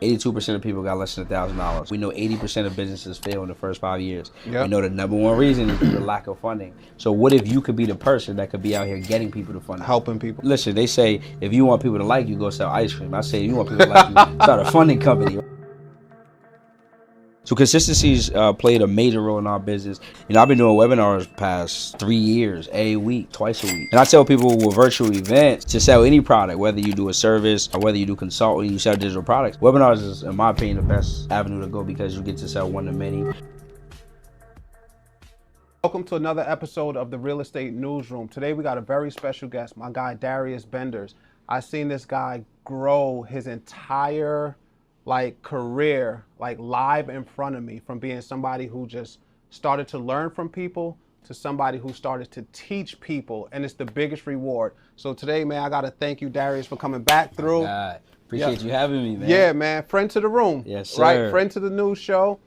82% of people got less than $1,000. We know 80% of businesses fail in the first 5 years. Yep. We know the number one reason is the lack of funding. So what if you could be the person that could be out here getting people to funding? Helping people. Listen, they say if you want people to like you, go sell ice cream. I say if you want people to like you, start a funding company. So consistency's played a major role in our business. You know, I've been doing webinars past 3 years, a week, twice a week. And I tell people with virtual events to sell any product, whether you do a service or whether you do consulting, you sell digital products. Webinars is, in my opinion, the best avenue to go because you get to sell one to many. Welcome to another episode of the Real Estate Newsroom. Today we got a very special guest, my guy Darius Benders. I've seen this guy grow his entire career live in front of me, from being somebody who just started to learn from people to somebody who started to teach people, and it's the biggest reward. So today, man, I gotta thank you, Darius, for coming back through. God, appreciate you having me, man. Yeah, man, friend to the room. Yes, sir. Right, friend to the news show.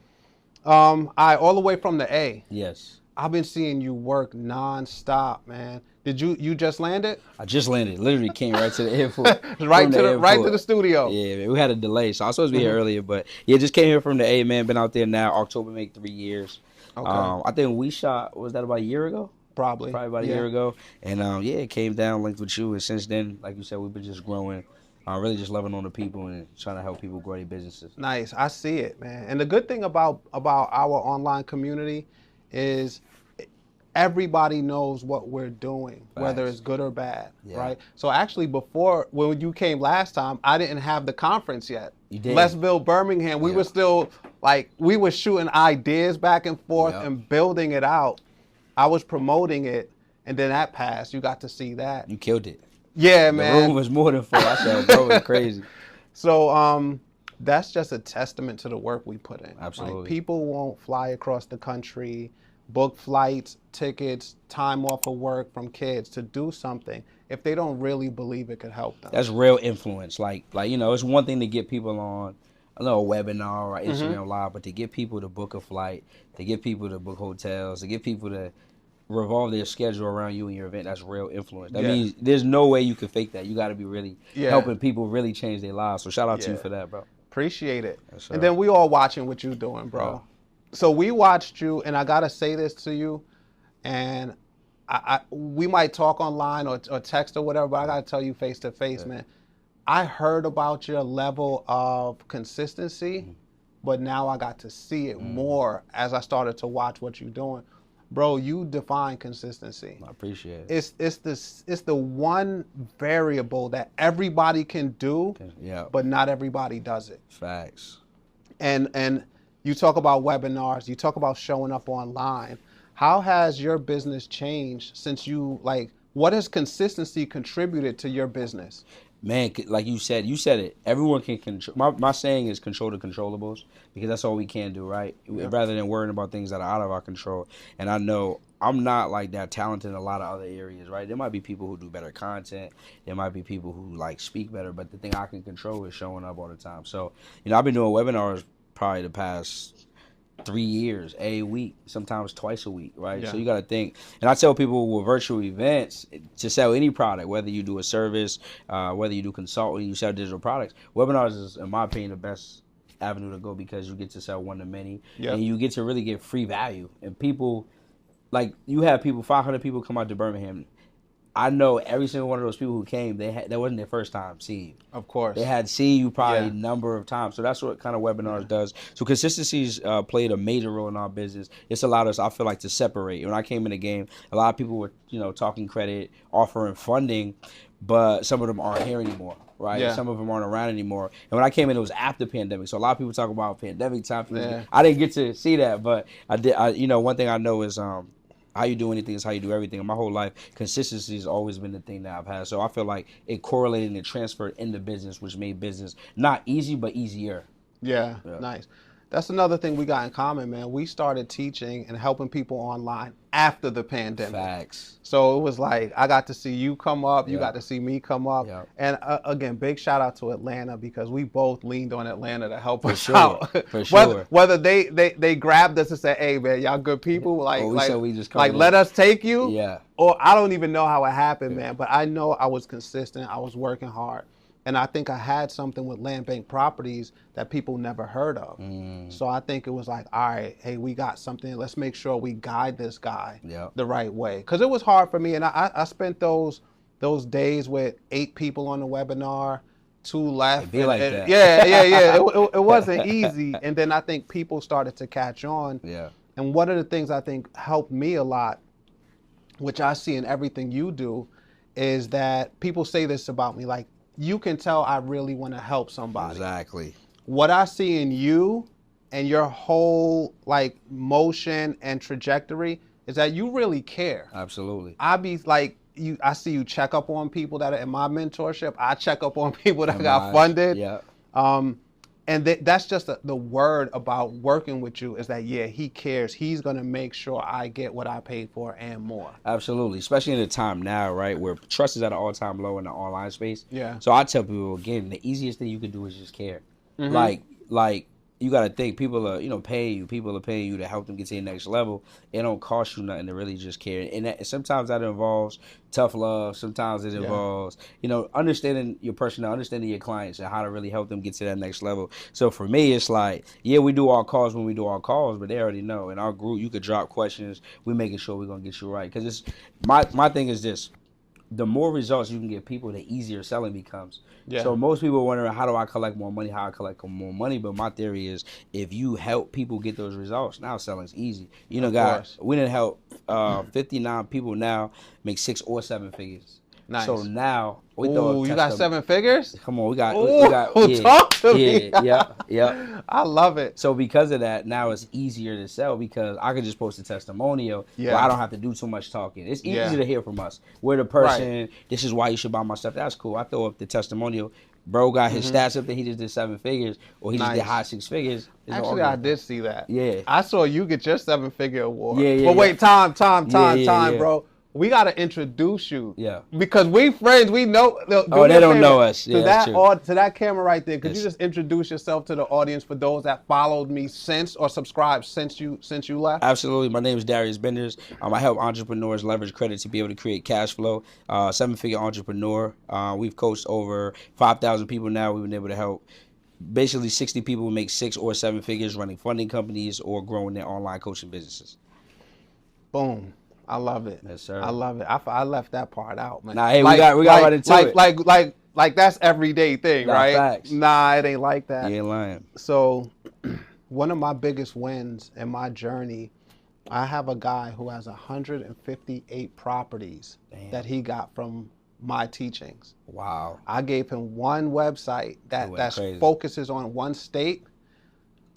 All the way from the A. Yes. I've been seeing you work non-stop, man. Did you just landed? I just landed. Literally came right to the airport. right to the studio. Yeah, man. We had a delay, so I was supposed to be here earlier, but yeah, just came here from the A, man. Been out there now. October make 3 years. Okay. I think we shot. Was that about a year ago? Probably about a year ago. And it came down, linked with you, and since then, like you said, we've been just growing. Really just loving on the people and trying to help people grow their businesses. Nice. I see it, man. And the good thing about our online community is everybody knows what we're doing, whether it's good or bad, right? So actually, when you came last time, I didn't have the conference yet. You did. Let's Build Birmingham. We were still we were shooting ideas back and forth and building it out. I was promoting it, and then that passed. You got to see that. You killed it. Yeah, the man. The room was more than full. I said, bro, it's crazy. So that's just a testament to the work we put in. Absolutely. Like, people won't fly across the country, book flights, tickets, time off of work from kids to do something if they don't really believe it could help them. That's real influence. Like it's one thing to get people on a little webinar or Instagram Live, but to get people to book a flight, to get people to book hotels, to get people to revolve their schedule around you and your event, that's real influence. That means there's no way you can fake that. You got to be really helping people really change their lives. So shout out to you for that, bro. Appreciate it. Yes, and then we all watching what you're doing, bro. So we watched you, and I got to say this to you, and we might talk online or text or whatever, but I got to tell you face to face, man. I heard about your level of consistency, but now I got to see it more as I started to watch what you're doing. Bro, you define consistency. I appreciate it. It's the one variable that everybody can do, but not everybody does it. Facts. And you talk about webinars, you talk about showing up online. How has your business changed since what has consistency contributed to your business? Man, like you said it. Everyone can control. My saying is control the controllables, because that's all we can do, right? Rather than worrying about things that are out of our control. And I know I'm not like that talented in a lot of other areas, right? There might be people who do better content. There might be people who speak better, but the thing I can control is showing up all the time. So, I've been doing webinars probably the past 3 years, a week, sometimes twice a week, right? So you got to think. And I tell people with virtual events to sell any product, whether you do a service, whether you do consulting, you sell digital products. Webinars is, in my opinion, the best avenue to go because you get to sell one to many, and you get to really get free value. And people, you have 500 people come out to Birmingham. I know every single one of those people who came, that wasn't their first time seeing you. Of course. They had seen you probably a number of times. So that's what kind of webinars does. So consistency's played a major role in our business. It's allowed us, I feel like, to separate. When I came in the game, a lot of people were, talking credit, offering funding, but some of them aren't here anymore, right? Yeah. Some of them aren't around anymore. And when I came in, it was after pandemic. So a lot of people talk about pandemic time. I didn't get to see that, but I did. One thing I know is how you do anything is how you do everything. In my whole life, consistency has always been the thing that I've had. So I feel like it correlated and transferred into business, which made business not easy, but easier. Yeah, nice. That's another thing we got in common, man. We started teaching and helping people online after the pandemic. Facts. So it was like, I got to see you come up, you got to see me come up. And again, big shout out to Atlanta, because we both leaned on Atlanta to help us out. For sure. Whether they grabbed us and said, hey man, y'all good people, we just come let us take you. Yeah. Or I don't even know how it happened, man, but I know I was consistent, I was working hard. And I think I had something with land bank properties that people never heard of. So I think it was like, all right, hey, we got something. Let's make sure we guide this guy the right way. Because it was hard for me. And I spent those days with 8 people on the webinar, 2 left. It'd be like that. Yeah. It wasn't easy. And then I think people started to catch on. Yeah. And one of the things I think helped me a lot, which I see in everything you do, is that people say this about me, like, you can tell I really want to help somebody. Exactly. What I see in you and your whole like motion and trajectory is that you really care. Absolutely. I be like, I see you check up on people that are in my mentorship. I check up on people that got funded. Yeah. And that's just the word about working with you is that, yeah, he cares. He's going to make sure I get what I paid for and more. Absolutely. Especially in the time now, right, where trust is at an all-time low in the online space. Yeah. So I tell people, again, the easiest thing you can do is just care. Like you got to think people are, paying you. People are paying you to help them get to the next level. It don't cost you nothing to really just care. And sometimes that involves tough love. Sometimes it involves, understanding your personnel, understanding your clients and how to really help them get to that next level. So for me, it's like, yeah, we do our calls when we do our calls, but they already know. In our group, you could drop questions. We're making sure we're going to get you right. Because it's my thing is this. The more results you can give people, the easier selling becomes. Yeah. So most people are wondering, how do I collect more money? How I collect more money? But my theory is, if you help people get those results, now selling's easy. Guys, we didn't help 59 people now make 6 or 7 figures. Nice. So now we you got 7 figures? Come on, we got talk to me. Yeah. I love it. So because of that, now it's easier to sell because I can just post a testimonial where I don't have to do too much talking. It's easy to hear from us. We're the person, this is why you should buy my stuff. That's cool. I throw up the testimonial. Bro got his stats up that he just did 7 figures or he just did high 6 figures. Actually, I did see that. Yeah. I saw you get your 7-figure award. Yeah. But wait, time, bro. We got to introduce you. Yeah. Because we friends, we know. They don't know us. Yeah, to that camera right there, could you just introduce yourself to the audience for those that followed me since or subscribed since you left? Absolutely. My name is Darius Benders. I help entrepreneurs leverage credit to be able to create cash flow. 7-figure entrepreneur. We've coached over 5,000 people now. We've been able to help basically 60 people make 6 or 7 figures running funding companies or growing their online coaching businesses. Boom. I love it. Yes, sir. I love it. I left that part out, man. Nah, hey, we got right into it. Like that's everyday thing, right? Facts. Nah, it ain't like that. You ain't lying. So, one of my biggest wins in my journey, I have a guy who has 158 properties that he got from my teachings. Wow. I gave him one website that focuses on one state.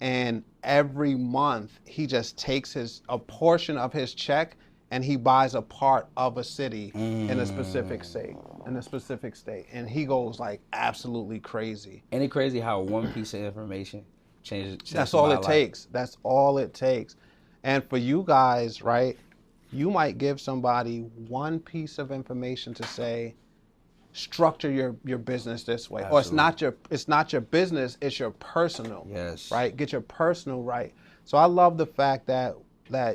And every month he just takes a portion of his check and he buys a part of a city in a specific state. And he goes like absolutely crazy. Ain't it crazy how one piece of information changes? That's all it takes. That's all it takes. And for you guys, right, you might give somebody one piece of information to say, structure your business this way. Absolutely. Or it's not your business, it's your personal. Yes. Right? Get your personal right. So I love the fact that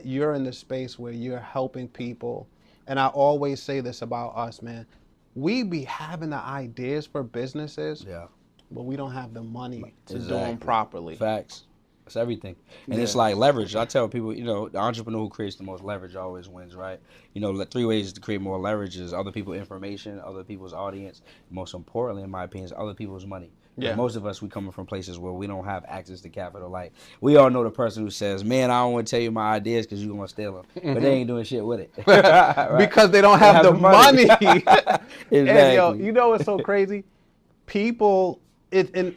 you're in the space where you're helping people. And I always say this about us, man. We be having the ideas for businesses, but we don't have the money to do them properly. Facts. That's everything. And it's like leverage. I tell people, the entrepreneur who creates the most leverage always wins, right? 3 ways to create more leverage is other people's information, other people's audience. Most importantly, in my opinion, is other people's money. Yeah. Most of us, we coming from places where we don't have access to capital. Like, we all know the person who says, man, I don't want to tell you my ideas because you're going to steal them. But they ain't doing shit with it. Right? Because they don't have the money. Exactly. And, what's so crazy? People, in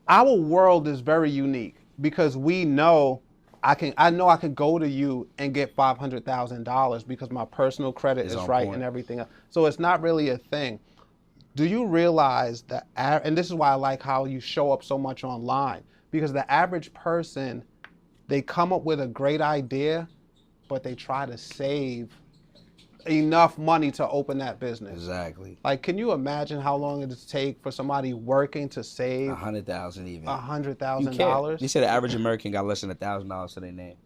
our world is very unique because we know I can go to you and get $500,000 because my personal credit is right and everything else. So it's not really a thing. Do you realize that, and this is why I like how you show up so much online, because the average person, they come up with a great idea, but they try to save enough money to open that business. Exactly. Like, can you imagine how long it would take for somebody working to save $100,000 even? $100,000? You said the average American got less than $1,000 to their name.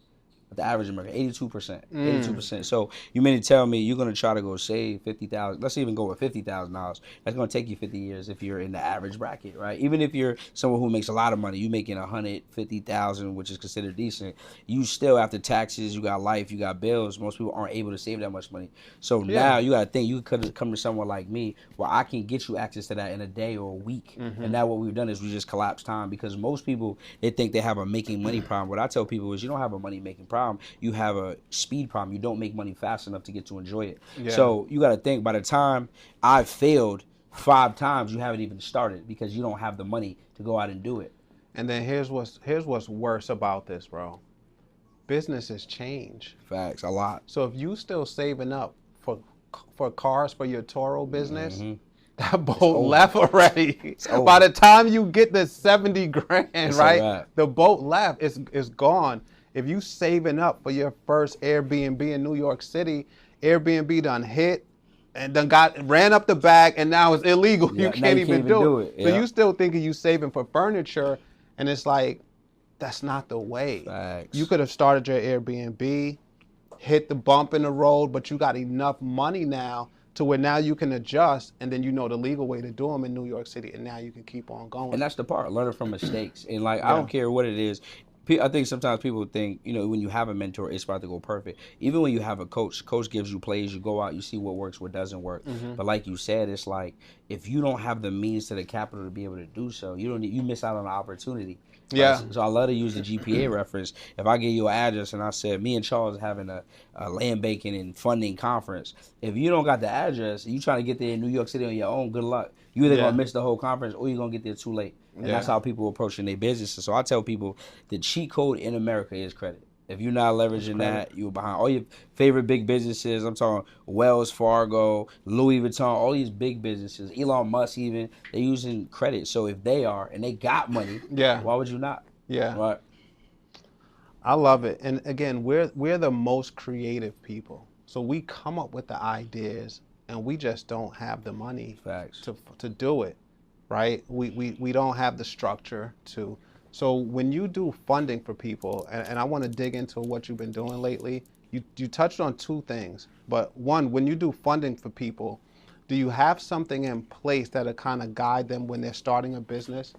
The average American, 82%. 82%. So you mean to tell me you're gonna try to go save 50,000? Let's even go with $50,000. That's gonna take you 50 years if you're in the average bracket, right? Even if you're someone who makes a lot of money, you making 150,000, which is considered decent. You still after taxes, you got life, you got bills. Most people aren't able to save that much money. So now you gotta think you could come to someone like me where I can get you access to that in a day or a week. And now what we've done is we just collapse time, because most people, they think they have a making money problem. What I tell people is you don't have a money making problem. You have a speed problem. You don't make money fast enough to get to enjoy it. So you got to think, by the time I've failed 5 times, you haven't even started, because you don't have the money to go out and do it. And then here's what's worse about this, bro. Businesses change. Facts, a lot. So if you still saving up for cars for your Toro business, that boat left already. By the time you get the 70 grand, right? The boat left. It's gone. If you saving up for your first Airbnb in New York City, Airbnb done hit and done ran up the bag, and now it's illegal. You can't even do it. So you still thinking you saving for furniture, and it's like, that's not the way. Facts. You could have started your Airbnb, hit the bump in the road, but you got enough money now to where now you can adjust, and then you know the legal way to do them in New York City, and now you can keep on going. And that's the part, learning from mistakes. And like, I don't care what it is. I think sometimes people think, when you have a mentor, it's about to go perfect. Even when you have a coach gives you plays, you go out, you see what works, what doesn't work. But like you said, it's like, if you don't have the means to the capital to be able to do so, you miss out on the opportunity. Yeah. So I love to use the GPA reference. If I give you an address and I said, me and Charles are having a land banking and funding conference, if you don't got the address, you trying to get there in New York City on your own, good luck. You either going to miss the whole conference or you're going to get there too late. And that's how people are approaching their businesses. So I tell people the cheat code in America is credit. If you're not leveraging that, you're behind. All your favorite big businesses, I'm talking Wells Fargo, Louis Vuitton, all these big businesses, Elon Musk even, they're using credit. So if they are, and they got money, why would you not? Yeah. Right. I love it. And again, we're the most creative people. So we come up with the ideas, and we just don't have the money to do it, right? We don't have the structure to. So when you do funding for people, and I want to dig into what you've been doing lately, you touched on 2 things. But one, when you do funding for people, do you have something in place that'll kind of guide them when they're starting a business?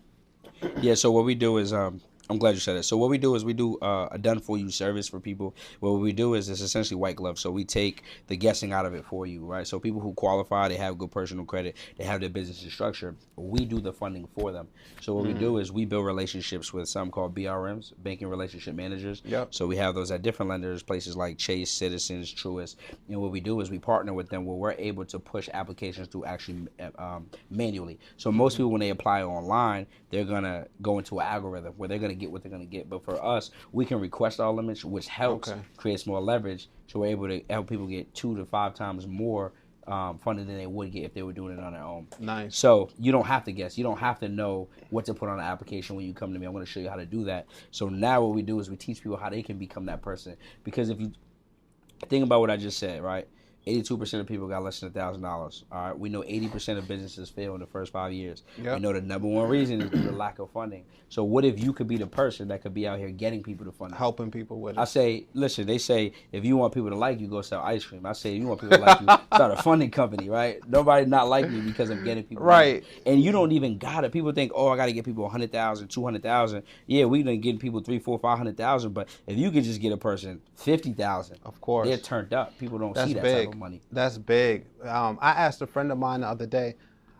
Yeah, so what we do is, I'm glad you said it. So what we do is we do a done-for-you service for people. What we do is it's essentially white glove. So we take the guessing out of it for you, right? So people who qualify, they have good personal credit, they have their business structure. We do the funding for them. So what we do is we build relationships with some called BRMs, banking relationship managers. So we have those at different lenders, places like Chase, Citizens, Truist. And what we do is we partner with them where we're able to push applications through actually manually. So most people, when they apply online, they're going to go into an algorithm where they're going to get what they're going to get. But for us, we can request our limits, which helps creates more leverage. So we're able to help people get 2 to 5 times more funded than they would get if they were doing it on their own. Nice. So you don't have to guess. You don't have to know what to put on the application when you come to me. I'm going to show you how to do that. So now what we do is we teach people how they can become that person. Because if you think about what I just said, right? 82% of people got less than $1,000. All right, we know 80% of businesses fail in the first 5 years. We know the number one reason is the lack of funding. So what if you could be the person that could be out here getting people to fund, helping people with it? I say, listen, they say if you want people to like you, go sell ice cream. I say if you want people to like you, start a funding company, right? Nobody not like me because I'm getting people money. And you don't even got it. People think, oh, I got to get people 100,000, 200,000. Yeah, we done get people 300,000, 400,000, 500,000. But if you could just get a person 50,000, of course, they're turned up. People don't see that type of money. That's big. I asked a friend of mine the other day.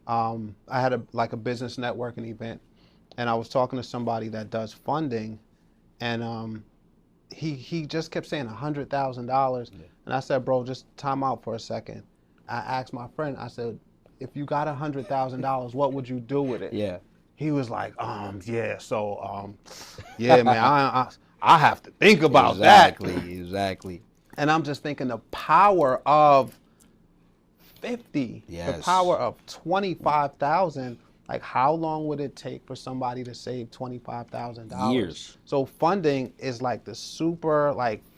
I had a business networking event, and I was talking to somebody that does funding, and he just kept saying $100,000, and I said, bro, just time out for a second. I asked my friend, I said, if you got $100,000, what would you do with it? Yeah. He was like, yeah, so yeah, man, I have to think about that. Exactly. And I'm just thinking the power of 50, the power of 25,000. Like, how long would it take for somebody to save $25,000? Years. So funding is like the super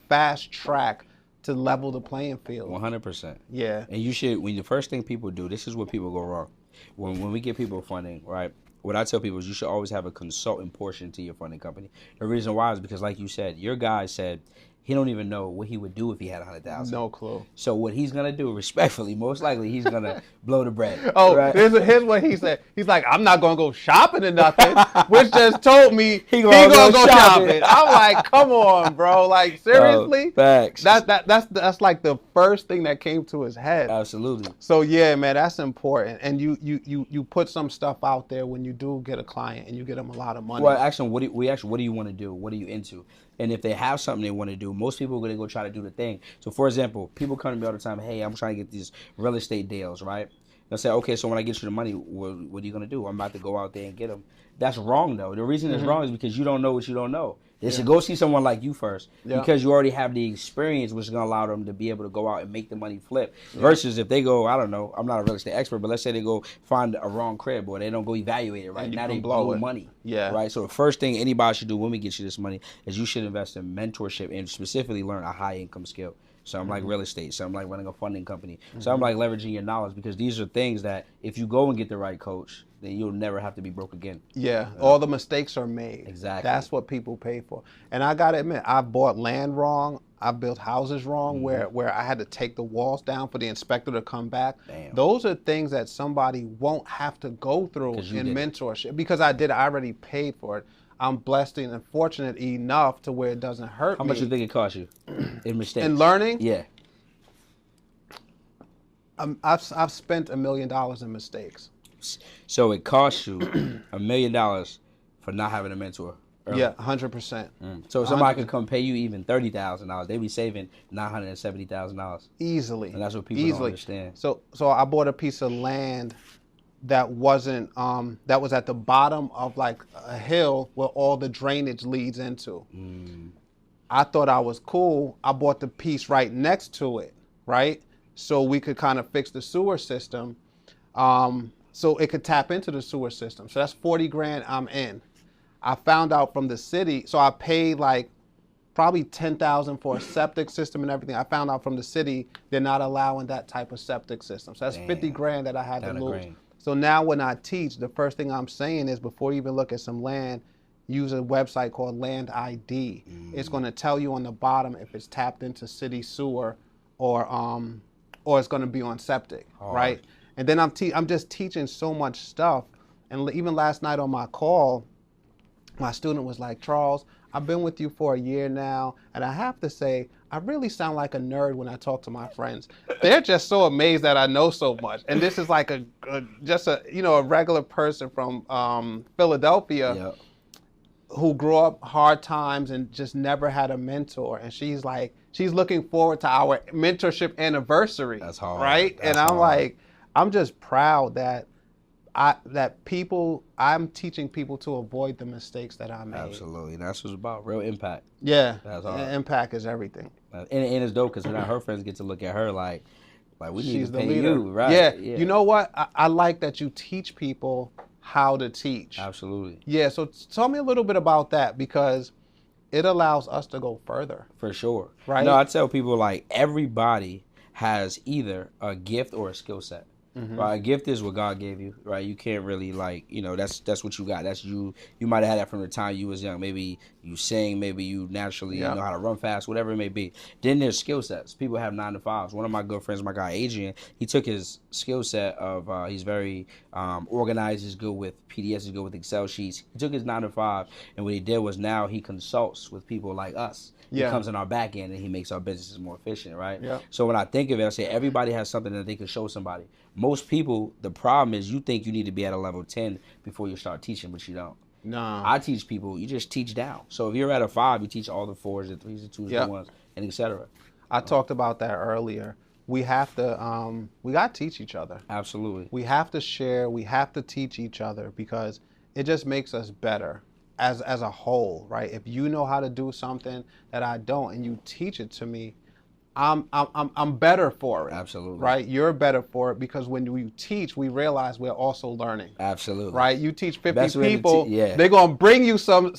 fast track to level the playing field. 100%. Yeah. And you should, when the first thing people do, this is where people go wrong. When we give people funding, right? What I tell people is you should always have a consultant portion to your funding company. The reason why is because, like you said, your guy said he don't even know what he would do if he had 100,000. No clue. So what he's gonna do, respectfully, most likely he's gonna blow the bread. Oh, right? here's what he said. He's like, I'm not gonna go shopping or nothing, which just told me he gonna go shopping. I'm like, come on, bro. Like, seriously? Facts. That's like the first thing that came to his head. Absolutely. So yeah, man, that's important. And you put some stuff out there when you do get a client and you get them a lot of money. Well, actually, what do you want to do? What are you into? And if they have something they want to do, most people are going to go try to do the thing. So, for example, people come to me all the time, hey, I'm trying to get these real estate deals, right? They'll say, okay, so when I get you the money, what are you going to do? I'm about to go out there and get them. That's wrong, though. The reason it's wrong is because you don't know what you don't know. They should go see someone like you first because you already have the experience, which is going to allow them to be able to go out and make the money flip. Versus if they go, I don't know, I'm not a real estate expert, but let's say they go find a wrong crib or they don't go evaluate it right. Now they blow money. Yeah. Right. So the first thing anybody should do when we get you this money is you should invest in mentorship and specifically learn a high income skill. Something like real estate, something like running a funding company, something like leveraging your knowledge, because these are things that if you go and get the right coach, then you'll never have to be broke again. Yeah, all the mistakes are made. Exactly. That's what people pay for. And I got to admit, I bought land wrong. I built houses wrong where I had to take the walls down for the inspector to come back. Damn. Those are things that somebody won't have to go through in mentorship. Because I already paid for it. I'm blessed and fortunate enough to where it doesn't hurt me. How much do you think it cost you in mistakes? In learning? Yeah. I've spent $1 million in mistakes. So it costs you $1 million for not having a mentor. Early. Yeah, 100%. So if somebody could come pay you even $30,000, they'd be saving $970,000 easily. And that's what people don't understand. So I bought a piece of land that wasn't that was at the bottom of like a hill where all the drainage leads into. I thought I was cool. I bought the piece right next to it, right? So we could kind of fix the sewer system, so it could tap into the sewer system. So that's 40 grand I'm in. I found out from the city, so I paid like probably $10,000 for a septic system and everything. I found out from the city they're not allowing that type of septic system. So that's 50 grand that I had to lose. So now when I teach, the first thing I'm saying is before you even look at some land, use a website called Land ID. It's going to tell you on the bottom if it's tapped into city sewer or it's going to be on septic, right? And then I'm just teaching so much stuff. And even last night on my call, my student was like, Charles, I've been with you for a year now, and I have to say, I really sound like a nerd when I talk to my friends. They're just so amazed that I know so much. And this is like a regular person from Philadelphia who grew up hard times and just never had a mentor. And she's looking forward to our mentorship anniversary. That's hard. Right? That's I'm hard. Like, I'm just proud that I'm teaching people to avoid the mistakes that I made. Absolutely. That's what it's about, real impact. Yeah. That's all. Impact is everything. And it's dope because now her friends get to look at her like we need to pay you, right? Yeah. You know what? I like that you teach people how to teach. Absolutely. Yeah. So tell me a little bit about that because it allows us to go further. For sure. Right? No, I tell people like everybody has either a gift or a skill set. Right, a gift is what God gave you, right? You can't really that's what you got. That's you. You might have had that from the time you was young. Maybe you sing, maybe you naturally know how to run fast, whatever it may be. Then there's skill sets. People have 9 to 5s. One of my good friends, my guy Adrian, he took his skill set of he's very organized. He's good with PDFs. He's good with Excel sheets. He took his 9 to 5, and what he did was now he consults with people like us. He comes in our back end and he makes our businesses more efficient, right? Yeah. So when I think of it, I say everybody has something that they can show somebody. Most people, the problem is you think you need to be at a level 10 before you start teaching, but you don't. No. I teach people, you just teach down. So if you're at a 5, you teach all the 4s, the 3s, the 2s, the 1s, and etc. I talked about that earlier. We have to, we got to teach each other. Absolutely. We have to share, we have to teach each other because it just makes us better. As a whole, right? If you know how to do something that I don't and you teach it to me, I'm better for it. Absolutely. Right? You're better for it because when we teach, we realize we're also learning. Absolutely. Right? You teach 50 people, they're going to bring you some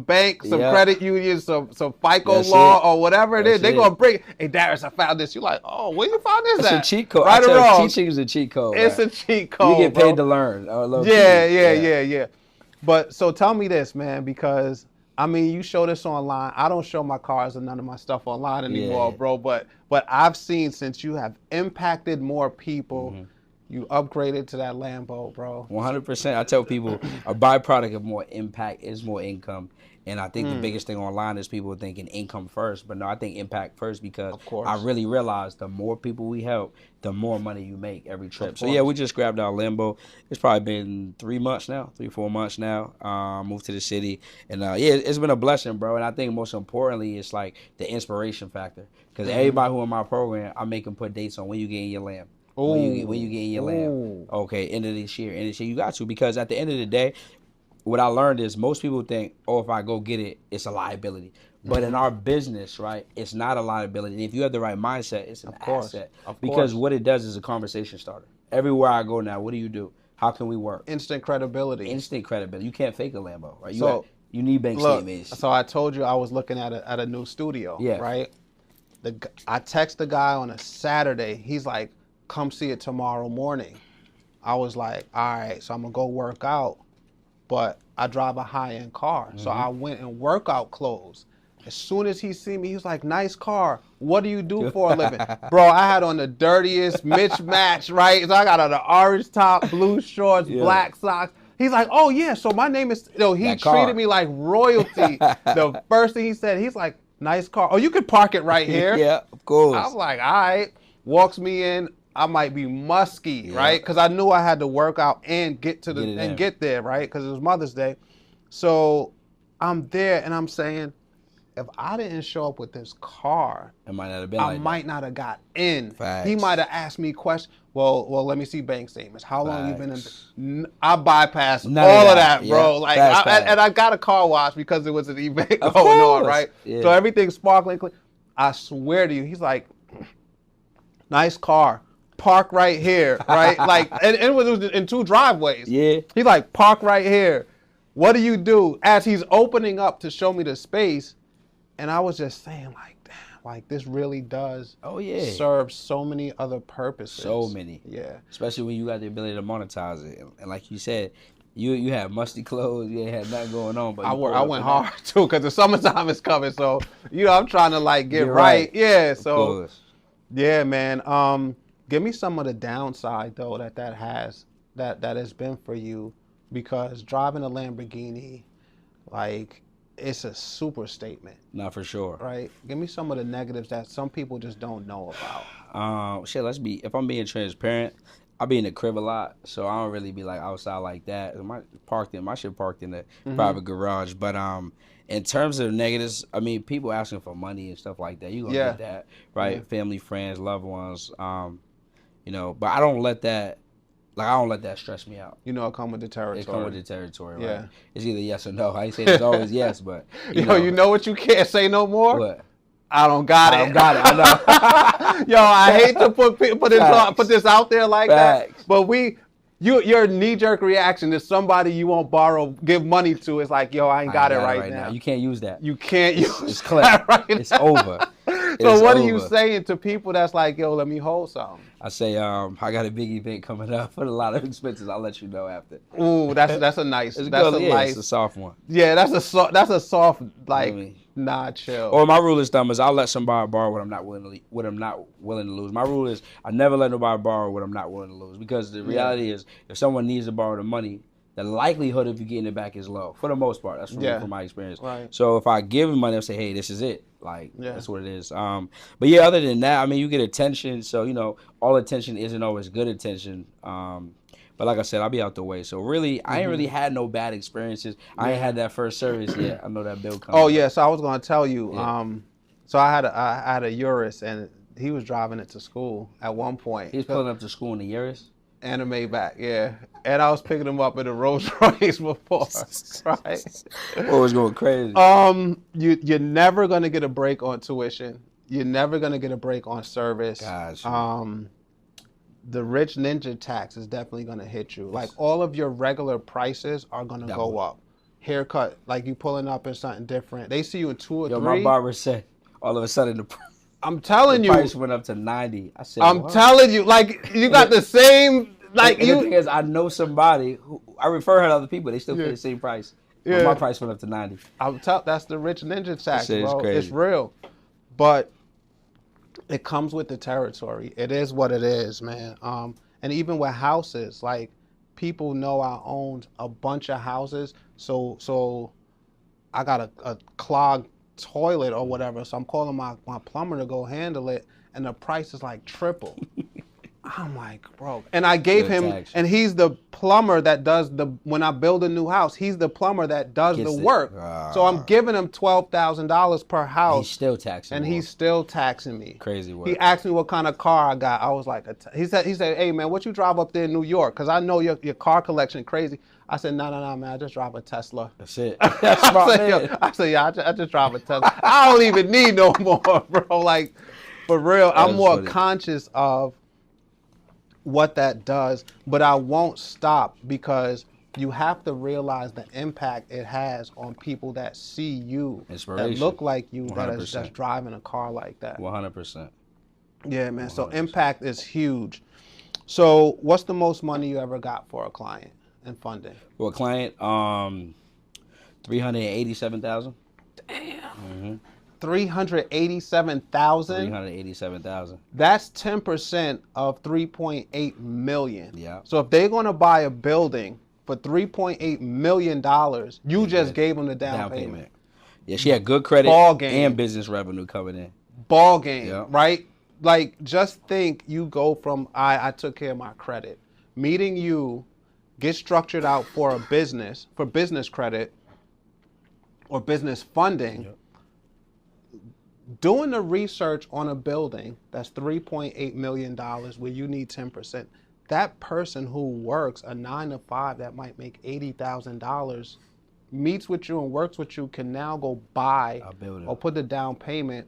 bank, some credit union, some FICO law or whatever it is. They're going to bring, hey, Darius, I found this. You're like, oh, where you found this at? It's a cheat code. Right or wrong? Teaching is a cheat code. It's a cheat code, You get paid to learn. Yeah. But so tell me this, man, because I mean, you show this online. I don't show my cars and none of my stuff online anymore, Yeah. bro. But I've seen since you have impacted more people, you upgraded to that Lambo, bro. 100%. I tell people a byproduct of more impact is more income. And I think the biggest thing online is people thinking income first. But no, I think impact first because Of course. I really realized the more people we help, the more money you make every trip. So, yeah, we just grabbed our Lambo. It's probably been 4 months now. Moved to the city. And, yeah, it's been a blessing, bro. And I think most importantly, it's like the inspiration factor. Because everybody who in my program, I make them put dates on when you get in your Lamb. When you get in your Lamb. Okay, end of this year. You got to. Because at the end of the day, what I learned is most people think, oh, if I go get it, it's a liability. But in our business, right, it's not a liability. And if you have the right mindset, it's an asset. Because what it does is a conversation starter. Everywhere I go now, what do? How can we work? Instant credibility. You can't fake a Lambo, right? You need bank statements. So I told you I was looking at a new studio, right? I text the guy on a Saturday. He's like, come see it tomorrow morning. I was like, all right, so I'm going to go work out. But I drive a high-end car. So I went in workout clothes. As soon as he see me, he was like, nice car. What do you do for a living? Bro, I had on the dirtiest mismatch, right? So I got on the orange top, blue shorts, black socks. He's like, oh, yeah, so my name is, he treated me like royalty. The first thing he said, he's like, nice car. Oh, you could park it right here. Yeah, of course. I was like, all right. Walks me in. I might be musky, right? Because I knew I had to work out and get there, right? Because it was Mother's Day. So I'm there and I'm saying, if I didn't show up with this car, it might not have been I might not have got in. Facts. He might have asked me questions. Well, let me see bank statements. How long you been in? I bypassed all of that, bro. Like, and I got a car wash because it was an event going on, right? Yeah. So everything's sparkling. I swear to you, he's like, nice car. Park right here, right? Like, and it was in 2 driveways. Yeah. He's like, park right here. What do you do? As he's opening up to show me the space, and I was just saying, like, damn, like this really does serve so many other purposes. So many. Yeah. Especially when you got the ability to monetize it. And like you said, you had musty clothes, you ain't had nothing going on. But I went hard, too, because the summertime is coming. So, I'm trying to, like, get right. Yeah, so, yeah, man. Give me some of the downside, though, that has been for you, because driving a Lamborghini, like, it's a super statement. Not for sure. Right? Give me some of the negatives that some people just don't know about. If I'm being transparent, I be in the crib a lot, so I don't really be, like, outside like that. My shit parked in the private garage. But in terms of negatives, I mean, people asking for money and stuff like that, you gonna get that, right? Yeah. Family, friends, loved ones. But I don't let that stress me out. It come with the territory. It come with the territory, right? Yeah. It's either yes or no. I ain't saying it's always yes, but you know what you can't say no more? What? I don't got it. I know. Yo, I hate to put this out there like that, but your knee-jerk reaction is somebody you won't give money to. It's like, yo, I ain't got it right now. You can't use that. You can't use it's clipped. Right it's over. So what are you saying to people that's like, yo, let me hold something? I say, I got a big event coming up with a lot of expenses. I'll let you know after. Ooh, that's a nice. It's a soft one. Yeah, that's a soft like. Nah, chill. Or my rule is thumb is I'll let somebody borrow what I'm not willing to lose. My rule is I never let nobody borrow what I'm not willing to lose, because the reality is if someone needs to borrow the money, the likelihood of you getting it back is low for the most part. That's from my experience. Right. So if I give them money, I'll say, hey, this is it. Like that's what it is. But yeah, other than that, I mean, you get attention. So all attention isn't always good attention. But like I said, I'll be out the way. So really, I ain't really had no bad experiences. I ain't had that first service yet. I know that bill coming. Oh yeah, so I was gonna tell you. Yeah. So I had a Urus, and he was driving it to school at one point. He was pulling up to school in the Urus? And a Maybach, yeah. And I was picking him up in a Rolls Royce before, right? What was going crazy? You're never gonna get a break on tuition. You're never gonna get a break on service. Gotcha. The rich ninja tax is definitely going to hit you. Like, all of your regular prices are going to go up. Haircut, like you pulling up in something different. They see you in 2 or 3. My barber said all of a sudden I'm telling you, price went up to 90. I said, I'm telling you, like, you got the same, like, and the thing is, I know somebody who I refer her to other people. They still pay the same price. Yeah. My price went up to 90. That's the rich ninja tax, Shit is bro. crazy. It's real. But it comes with the territory. It is what it is, man. And even with houses, like, people know I owned a bunch of houses, so I got a clogged toilet or whatever, so I'm calling my plumber to go handle it, and the price is like triple. I'm like, bro. And I gave him, and he's the plumber that does when I build a new house, he's the plumber that does the work. So I'm giving him $12,000 per house. He's still taxing and me. He's still taxing me. Crazy work. He asked me what kind of car I got. I was like, he said, hey man, what you drive up there in New York? Because I know your car collection crazy. I said, no, man, I just drive a Tesla. That's it. That's smart, man. I said, yeah, I just drive a Tesla. I don't even need no more, bro. Like, for real, I'm more conscious of what that does, but I won't stop, because you have to realize the impact it has on people that see you, that look like you, 100%. That's driving a car like that. 100%. Yeah, man. 100%. So impact is huge. So what's the most money you ever got for a client in funding? For a client, $387,000. Damn. Mm-hmm. $387,000. $387,000. That's 10% of $3.8 million. Yeah. So if they're going to buy a building for $3.8 million, you just gave them the down payment. Yeah, she had good credit and business revenue coming in. Ball game, right? Like, just think, you go from I took care of my credit, meeting you, get structured out for a business, for business credit or business funding. Yep. Doing the research on a building that's $3.8 million where you need 10%, that person who works a 9 to 5 that might make $80,000 meets with you and works with you can now go buy or put the down payment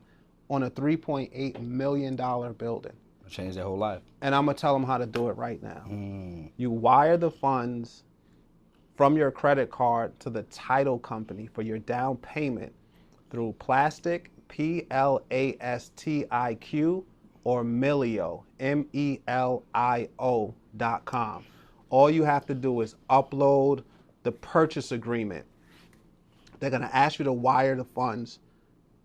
on a $3.8 million building. Change their whole life. And I'm going to tell them how to do it right now. You wire the funds from your credit card to the title company for your down payment through Plastic, PLASTIQ, or Melio, MELIO.com. All you have to do is upload the purchase agreement. They're going to ask you to wire the funds,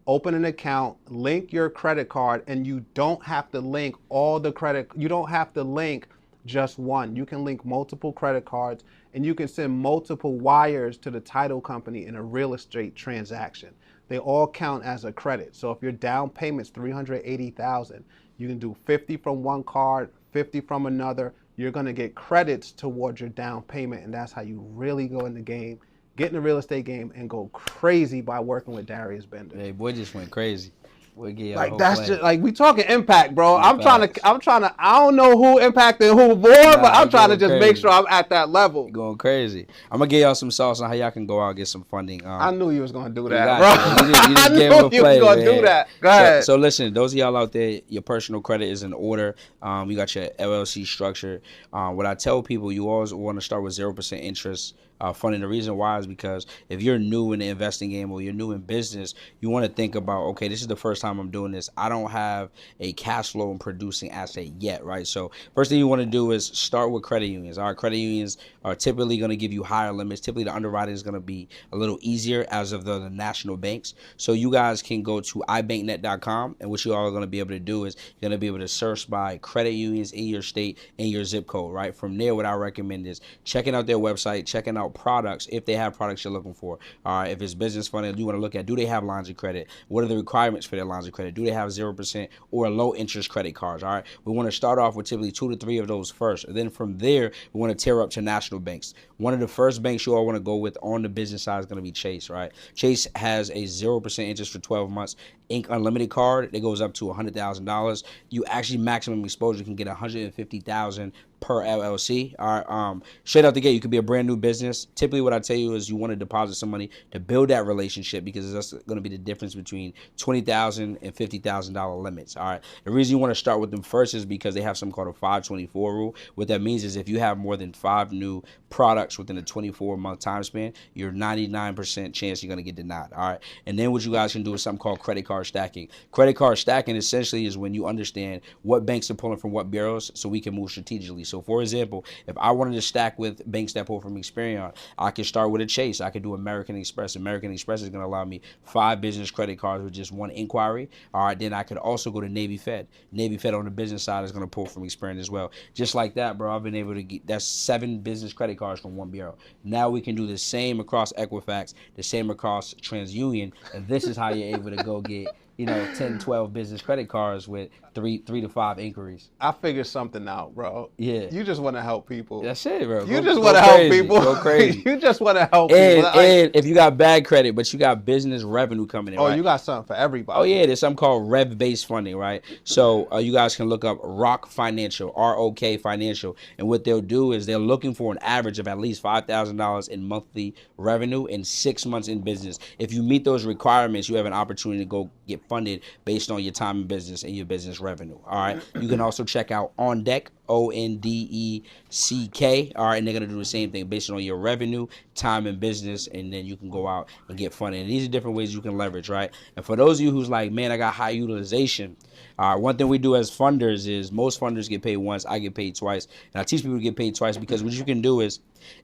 open an account, link your credit card, and you don't have to link all the credit. You don't have to link just one. You can link multiple credit cards, and you can send multiple wires to the title company in a real estate transaction. They all count as a credit. So if your down payment's $380,000, you can do 50 from one card, 50 from another. You're going to get credits towards your down payment, and that's how you really go in the game, get in the real estate game, and go crazy by working with Darius Benders. Hey, boy, just went crazy. Like, that's just like, we talking impact, bro. I'm trying to. I don't know who impacted who more, but I'm trying to just make sure I'm at that level. Going crazy. I'm gonna give y'all some sauce on how y'all can go out and get some funding. I knew you was gonna do that, bro. You just I knew you was gonna do that. Go ahead. So listen, those of y'all out there, your personal credit is in order. You got your LLC structured. What I tell people, you always want to start with 0% interest. Funding. The reason why is because if you're new in the investing game or you're new in business, you want to think about, okay, this is the first time I'm doing this. I don't have a cash flow and producing asset yet, right? So first thing you want to do is start with credit unions. Our credit unions are typically going to give you higher limits. Typically the underwriting is going to be a little easier as of the national banks. So you guys can go to ibanknet.com, and what you all are going to be able to do is you're going to be able to search by credit unions in your state and your zip code, right? From there, what I recommend is checking out their website, checking out products if they have products you're looking for. All right, if it's business funding, you want to look at, do they have lines of credit? What are the requirements for their lines of credit? Do they have 0% or low interest credit cards? All right, we want to start off with typically 2 to 3 of those first, and then from there we want to tear up to national banks. One of the first banks you all want to go with on the business side is going to be Chase. Right, Chase has a 0% interest for 12 months. Inc. Unlimited card that goes up to $100,000. You actually maximum exposure can get $150,000 per LLC. All right, straight out the gate, you could be a brand new business. Typically, what I tell you is you want to deposit some money to build that relationship, because that's going to be the difference between $20,000 and $50,000 limits. All right, the reason you want to start with them first is because they have something called a 524 rule. What that means is if you have more than 5 new products within a 24-month time span, you're 99% chance you're going to get denied. All right, and then what you guys can do is something called credit card stacking. Credit card stacking essentially is when you understand what banks are pulling from what bureaus, so we can move strategically. So for example, if I wanted to stack with banks that pull from Experian, I could start with a Chase. I could do American Express. American Express is going to allow me 5 business credit cards with just 1 inquiry. All right, then I could also go to Navy Fed. Navy Fed on the business side is going to pull from Experian as well. Just like that, bro, I've been able to get, that's 7 business credit cards from one bureau. Now we can do the same across Equifax, the same across TransUnion, and this is how you're able to go get 10, 12 business credit cards with 3 to 5 inquiries. I figured something out, bro. Yeah. You just want to help people. That's it, bro. You just want to help people. Go crazy. You just want to help people. And if you got bad credit, but you got business revenue coming in, oh, right? you got something for everybody. Oh, yeah. There's something called rev-based funding, right? So you guys can look up ROK Financial, ROK Financial. And what they'll do is they're looking for an average of at least $5,000 in monthly revenue in 6 months in business. If you meet those requirements, you have an opportunity to go get funded based on your time in business and your business revenue. All right. You can also check out On Deck, ONDECK. All right. And they're going to do the same thing based on your revenue, time in business, and then you can go out and get funded. And these are different ways you can leverage, right? And for those of you who's like, man, I got high utilization. One thing we do as funders is most funders get paid once. I get paid twice. And I teach people to get paid twice because what you can do is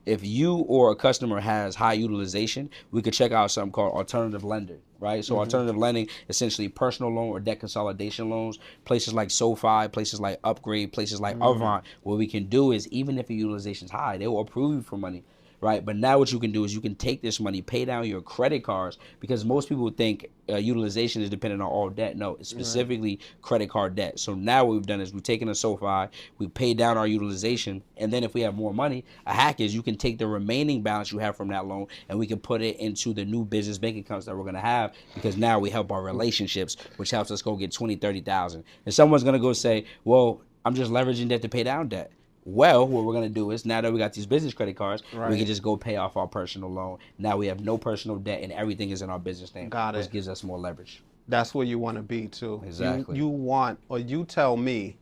if you or a customer has high utilization, we could check out something called alternative lender, right? So alternative lending, essentially personal loan or debt consolidation loans, places like SoFi, places like Upgrade, places like Avant. What we can do is even if your utilization is high, they will approve you for money. Right, but now what you can do is you can take this money, pay down your credit cards, because most people think utilization is dependent on all debt. No, it's specifically credit card debt. So now what we've done is we've taken a SoFi, we paid down our utilization, and then if we have more money, a hack is you can take the remaining balance you have from that loan and we can put it into the new business bank accounts that we're going to have, because now we help our relationships, which helps us go get 20, 30,000. And someone's going to go say, well, I'm just leveraging debt to pay down debt. Well, what we're going to do is now that we got these business credit cards, we can just go pay off our personal loan. Now we have no personal debt and everything is in our business name. Got it. Which gives us more leverage. That's where you want to be too. Exactly. You want, or you tell me,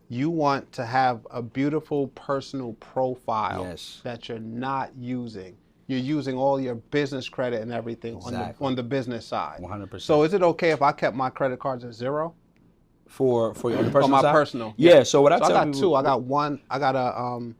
you want to have a beautiful personal profile that you're not using. You're using all your business credit and everything on the business side. 100%. So is it okay if I kept my credit cards at 0? For your personal side? Personal. Yeah. So what I tell people, I got people, 2. I got one. I got a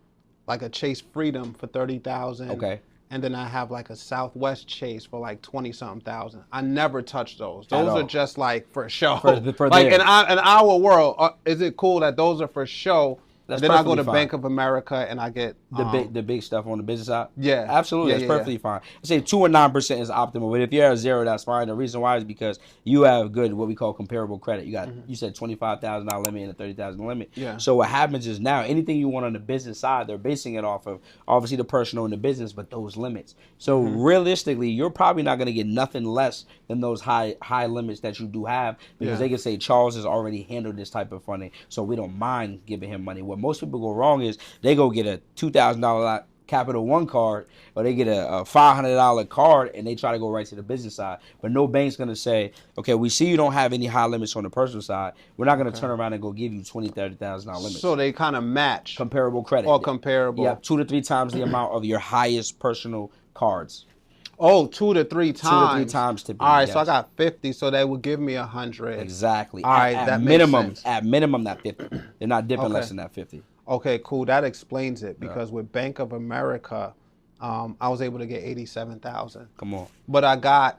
like a Chase Freedom for 30,000. Okay. And then I have like a Southwest Chase for like 20-something thousand. I never touch those. Those are just like for show. For like in our world, is it cool that those are for show? That's then I go to fine. Bank of America and I get the big stuff on the business side. Yeah, absolutely, that's perfectly fine. I say 2 and 9% is optimal, but if you're at 0, that's fine. The reason why is because you have good what we call comparable credit. You got you said $25,000 limit and a $30,000 limit. Yeah. So what happens is now anything you want on the business side, they're basing it off of obviously the personal and the business, but those limits. So realistically, you're probably not going to get nothing less than those high limits that you do have, because they can say Charles has already handled this type of funding, so we don't mind giving him money. What most people go wrong is they go get a $2,000 Capital One card, or they get a $500 card and they try to go right to the business side. But no bank's going to say, okay, we see you don't have any high limits on the personal side. We're not going to turn around and go give you $20,000, $30,000 limits. So they kind of match. Comparable credit. Or comparable. Yeah, 2 to 3 times the amount of your highest personal cards. Oh, 2 to 3 times. 2 to 3 times typically. All right, so I got 50, so they would give me 100. Exactly. All right, that minimum, makes sense. At minimum, that 50. They're not dipping less than that 50. Okay, cool. That explains it, because with Bank of America, I was able to get 87,000. Come on. But I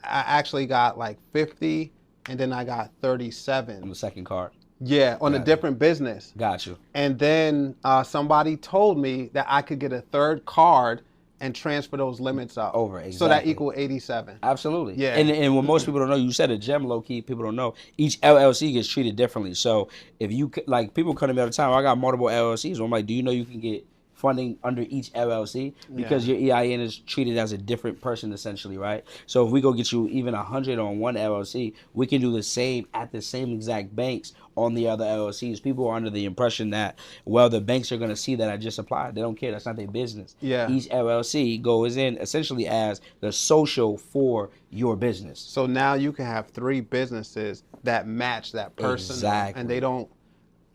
actually got like 50, and then I got 37 on the second card. Yeah, on a different business. Got you. And then somebody told me that I could get a third card and transfer those limits up. Over, exactly. So that equal 87. Absolutely. Yeah. And what most people don't know, you said a gem, low key, people don't know, each LLC gets treated differently. So if you, like, people come to me all the time, I got multiple LLCs. So I'm like, do you know you can get funding under each LLC? Because your EIN is treated as a different person, essentially, right? So if we go get you even 100 on one LLC, we can do the same at the same exact banks on the other LLCs. People are under the impression that, well, the banks are going to see that I just applied. They don't care. That's not their business. Yeah. Each LLC goes in essentially as the social for your business. So now you can have 3 businesses that match that person. Exactly. And they don't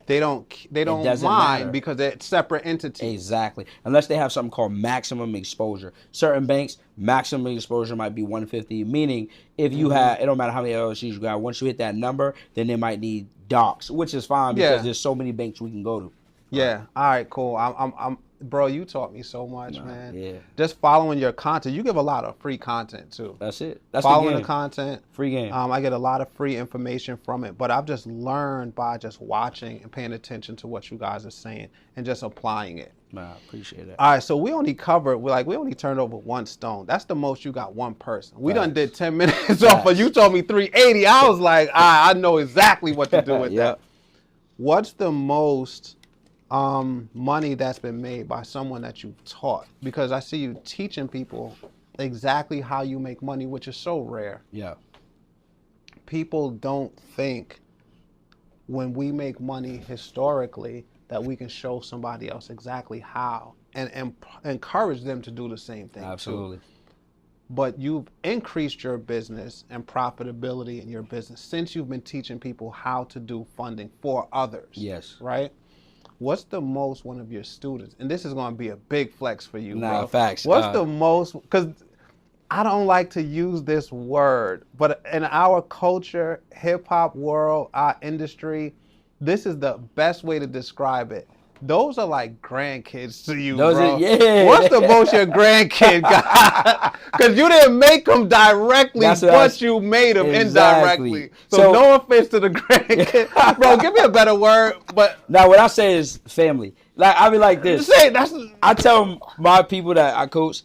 mind matter. because they're separate entities. Exactly. Unless they have something called maximum exposure. Certain banks, maximum exposure might be 150, meaning if you have, it don't matter how many LLCs you got, once you hit that number, then they might need docs, which is fine because there's so many banks we can go to. Yeah. All right, cool. Bro, you taught me so much, man. Yeah. Just following your content. You give a lot of free content too. That's it. That's Following the the content. free game. I get a lot of free information from it, but I've just learned by just watching and paying attention to what you guys are saying and just applying it. I appreciate that. All right, so we only turned over one stone. That's the most you got one person. We done did 10 minutes off, but you told me 380. I was like, I know exactly what to do with that. What's the most money that's been made by someone that you've taught? Because I see you teaching people exactly how you make money, which is so rare. Yeah. People don't think when we make money historically that we can show somebody else exactly how and encourage them to do the same thing. Absolutely. Too. But you've increased your business and profitability in your business since you've been teaching people how to do funding for others. Yes. Right? What's the most one of your students, and this is going to be a big flex for you, Nah, bro. facts. What's the most, because I don't like to use this word, but in our culture, hip hop world, our industry, this is the best way to describe it. Those are like grandkids to you, bro. What's the most your grandkid got? Because you didn't make them directly, but you made them indirectly. So no offense to the grandkid. Bro, give me a better word. But now what I say is family. Like, I be like this. I tell my people that I coach,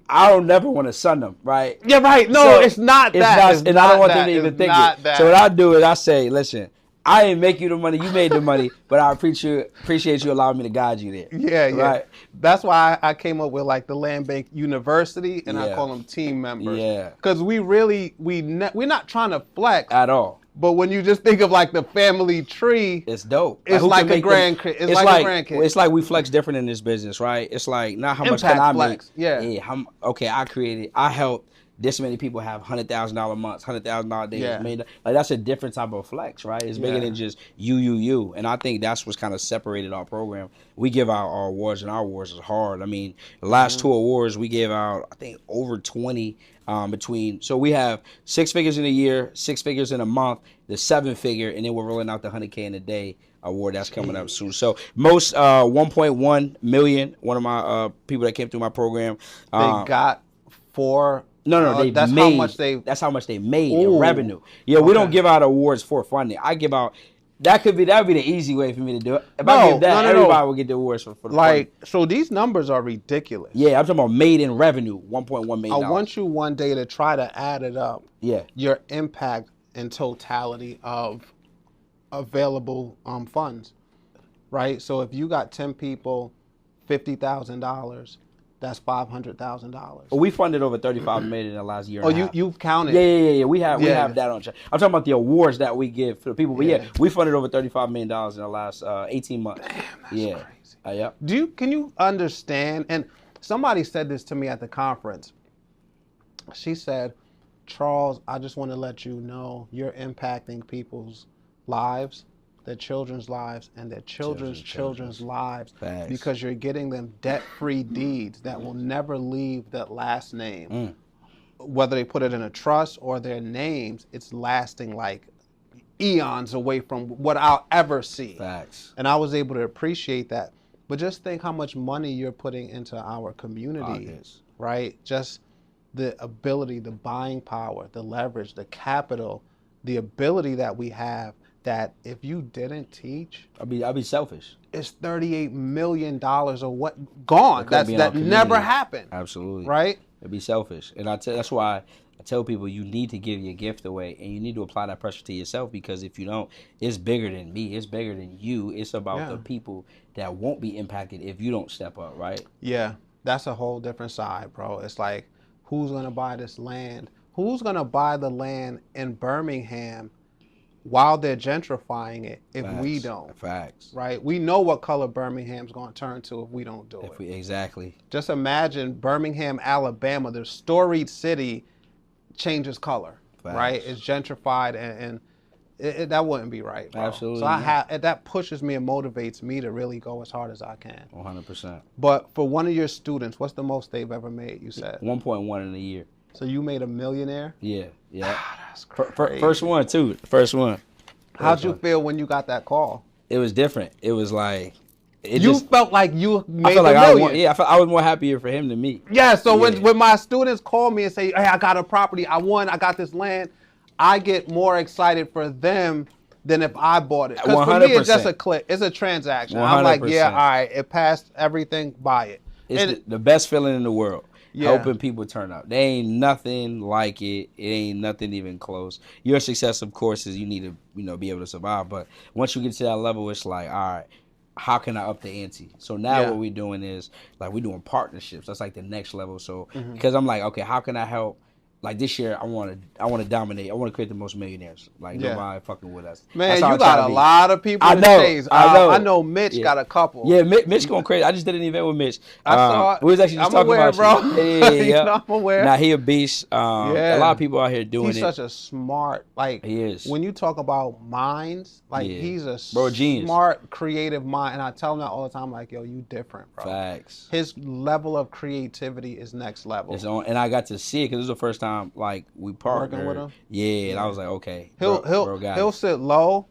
I don't never want to son them, right? Yeah, right. No, so it's not that. And I don't want them to even think it. So what I do is I say, listen, I didn't make you the money, you made the money, but I appreciate you allowing me to guide you there. Yeah, yeah. Right? That's why I came up with like the Land Bank University, and I call them team members. Yeah. Because we're not trying to flex at all. But when you just think of like the family tree, it's dope. It's like a grandkid. It's like a grandkid. It's like we flex different in this business, right? It's like not how much can I make. Yeah. Okay, I helped this many people have $100,000 months, $100,000 days made. Like, that's a different type of flex, right? It's bigger than just you. And I think that's what's kind of separated our program. We give out our awards, and our awards is hard. I mean, the last two awards we gave out, I think over 20 between. So we have 6 figures in a year, 6 figures in a month, the 7-figure, and then we're rolling out the 100K in a day award that's coming up soon. So most 1.1 million. One of my people that came through my program, they got 4. No, that's how much they made in revenue. Yeah, we don't give out awards for funding. I give out. That would be the easy way for me to do it. If I give that, everybody would get the awards for the funding. So these numbers are ridiculous. Yeah, I'm talking about made in revenue, $1.1 million. I want you one day to try to add it up. Yeah. Your impact in totality of available funds, right? So if you got 10 people, $50,000. That's $500,000. We funded over $35 million in the last year. You've counted. Yeah. We have that on check. I'm talking about the awards that we give for the people. But we funded over $35 million in the last 18 months. Damn, that's crazy. Can you understand? And somebody said this to me at the conference. She said, Charles, I just want to let you know you're impacting people's lives, their children's lives, and their children's lives. Thanks. Because you're getting them debt-free deeds that will never leave that last name. Whether they put it in a trust or their names, it's lasting like eons away from what I'll ever see. Facts. And I was able to appreciate that. But just think how much money you're putting into our community, right? Just the ability, the buying power, the leverage, the capital, the ability that we have, that if you didn't teach, I'd be selfish. It's $38 million or what gone. That never happened. Absolutely. Right? It'd be selfish. And that's why I tell people you need to give your gift away, and you need to apply that pressure to yourself, because if you don't, it's bigger than me. It's bigger than you. It's about the people that won't be impacted if you don't step up, right? Yeah. That's a whole different side, bro. It's like, who's going to buy this land? Who's going to buy the land in Birmingham while they're gentrifying it if we don't? Facts. Right? We know what color Birmingham's going to turn to if we don't do it. Exactly. Just imagine Birmingham, Alabama, the storied city, changes color. Facts. Right? It's gentrified, and that wouldn't be right, bro. Absolutely. So that pushes me and motivates me to really go as hard as I can. 100%. But for one of your students, what's the most they've ever made, you said? 1.1 in a year. So you made $1 millionaire? Yeah. That's crazy. First one, too. First one. How'd you feel when you got that call? It was different. It was like, You felt like you made I felt the like million. I was more happier for him than me. Yeah, so when my students call me and say, hey, I got a property, I won, I got this land, I get more excited for them than if I bought it. Because for me, it's just a click. It's a transaction. 100%. I'm like, yeah, all right, it passed everything, buy it. It's the best feeling in the world. Yeah. Helping people turn out. There ain't nothing like it. It ain't nothing even close. Your success, of course, is you need to be able to survive. But once you get to that level, it's like, all right, how can I up the ante? So now what we're doing is like we're doing partnerships. That's like the next level. So because I'm like, okay, how can I help? Like this year, I want to dominate. I want to create the most millionaires. Like nobody fucking with us. Man, you got a lot of people to chase. I know Mitch got a couple. Yeah, Mitch going crazy. I just did an event with Mitch. I saw. We was actually just talking aware, about bro. I'm aware. Now he a beast. A lot of people out here doing He's such a smart. Like he is. When you talk about minds, like he's a genius. Smart, creative mind. And I tell him that all the time. Like, yo, you different, bro. Facts. His level of creativity is next level. And I got to see it because it was the first time like we partnered. Working with him. Yeah, and I was like, okay. He'll sit low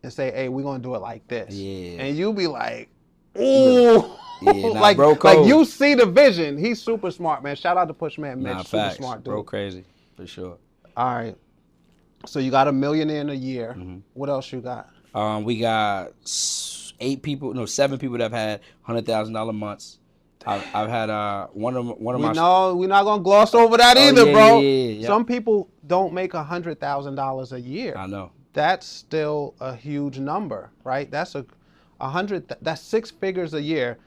and say, hey, we're gonna do it like this. Yeah. And you'll be like, ooh. Like you see the vision. He's super smart, man. Shout out to Pushman Mitch. Super smart dude. Bro crazy, for sure. All right. So you got $1 million in a year. What else you got? We got 7 people that have had $100,000 months. I've had one of my. No, we're not gonna gloss over that either, bro. Yeah. Some people don't make $100,000 a year. I know. That's still a huge number, right? That's that's 6 figures a year.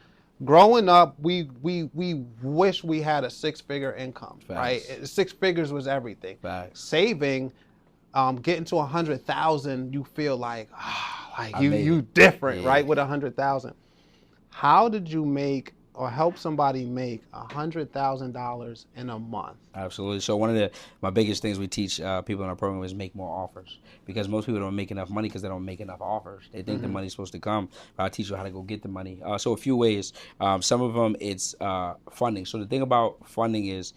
Growing up, we wish we had a 6-figure income, right? 6 figures was everything. Facts. Saving, getting to 100,000, you feel like you different, right? With 100,000. How did you make or help somebody make $100,000 in a month? Absolutely. So one of my biggest things we teach people in our program is make more offers, because most people don't make enough money because they don't make enough offers. They think the money's supposed to come. But I teach you how to go get the money. So a few ways. Some of them it's funding. So the thing about funding is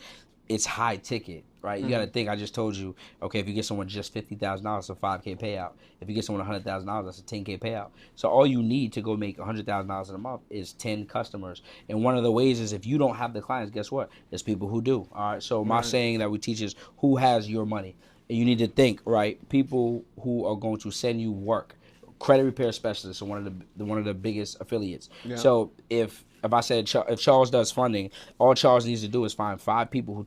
it's high ticket, right? You got to think. I just told you, okay, if you get someone just $50,000, it's a $5K payout. If you get someone $100,000, that's a $10K payout. So all you need to go make $100,000 in a month is 10 customers. And one of the ways is if you don't have the clients, guess what? There's people who do. All right. So my saying that we teach is who has your money, and you need to think, right? People who are going to send you work. Credit repair specialists are one of the biggest affiliates. Yeah. So if I said if Charles does funding, all Charles needs to do is find 5 people who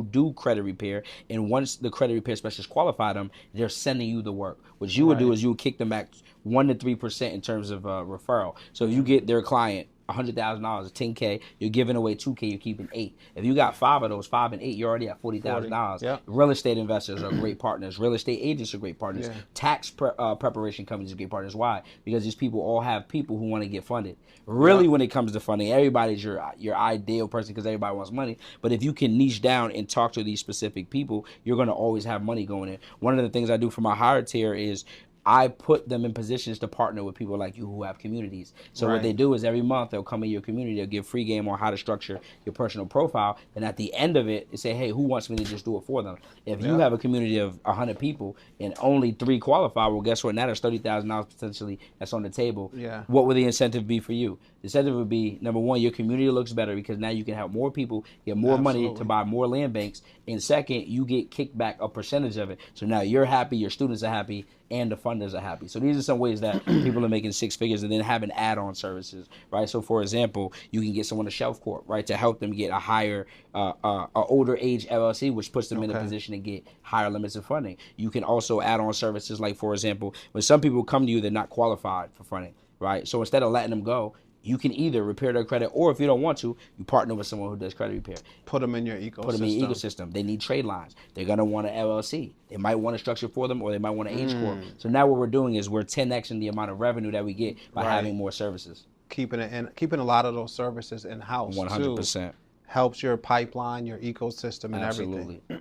do credit repair, and once the credit repair specialist qualify them, they're sending you the work. What you would do is you would kick them back 1 to 3% in terms of referral. So if you get their client $100,000, $10K, you're giving away $2K, you're keeping 8. If you got 5 of those, 5 and 8, you're already at $40,000. Yep. Real estate investors are great partners. Real estate agents are great partners. Yeah. Tax preparation companies are great partners. Why? Because these people all have people who want to get funded. Really, when it comes to funding, everybody's your ideal person because everybody wants money. But if you can niche down and talk to these specific people, you're going to always have money going in. One of the things I do for my higher tier is I put them in positions to partner with people like you who have communities. So what they do is every month they'll come in your community, they'll give free game on how to structure your personal profile. And at the end of it, they say, hey, who wants me to just do it for them? If you have a community of 100 people and only 3 qualify, well, guess what? Now there's $30,000 potentially that's on the table. Yeah. What would the incentive be for you? The incentive would be, number one, your community looks better because now you can help more people, get more money to buy more land banks. And second, you get kicked back a percentage of it. So now you're happy, your students are happy, and the funders are happy. So these are some ways that people are making 6 figures and then having add-on services, right? So for example, you can get someone a shelf corp, right, to help them get a higher, older age LLC, which puts them in a position to get higher limits of funding. You can also add on services like, for example, when some people come to you, they're not qualified for funding, right? So instead of letting them go, you can either repair their credit, or if you don't want to, you partner with someone who does credit repair. Put them in your ecosystem. They need trade lines. They're going to want an LLC. They might want a structure for them, or they might want an H corp. So now what we're doing is we're 10xing the amount of revenue that we get by having more services. Keeping a lot of those services in-house 100%. too. Helps your pipeline, your ecosystem, and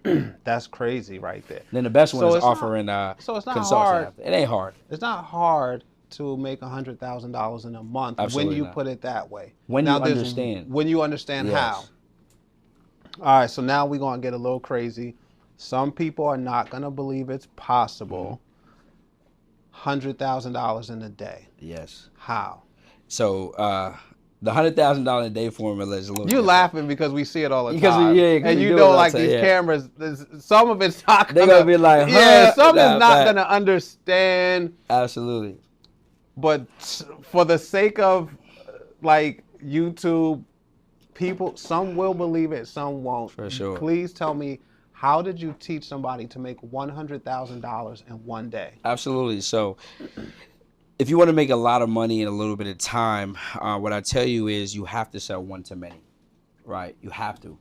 everything. That's crazy right there. Then the best one is offering it's not hard. It ain't hard. It's not hard to make $100,000 in a month. Absolutely when you put it that way. When you understand how. All right, so now we're going to get a little crazy. Some people are not going to believe it's possible. $100,000 in a day. Yes. How? So the $100,000 a day formula is a little. You different. Laughing because we see it all the Because time. And you know, like these cameras, some of it's not they're gonna be like, huh? yeah, some is not gonna understand. Absolutely. But for the sake of like YouTube, people, some will believe it, some won't. For sure. Please tell me, how did you teach somebody to make $100,000 in one day? Absolutely. So if you want to make a lot of money in a little bit of time, what I tell you is you have to sell one to many, right? You have to,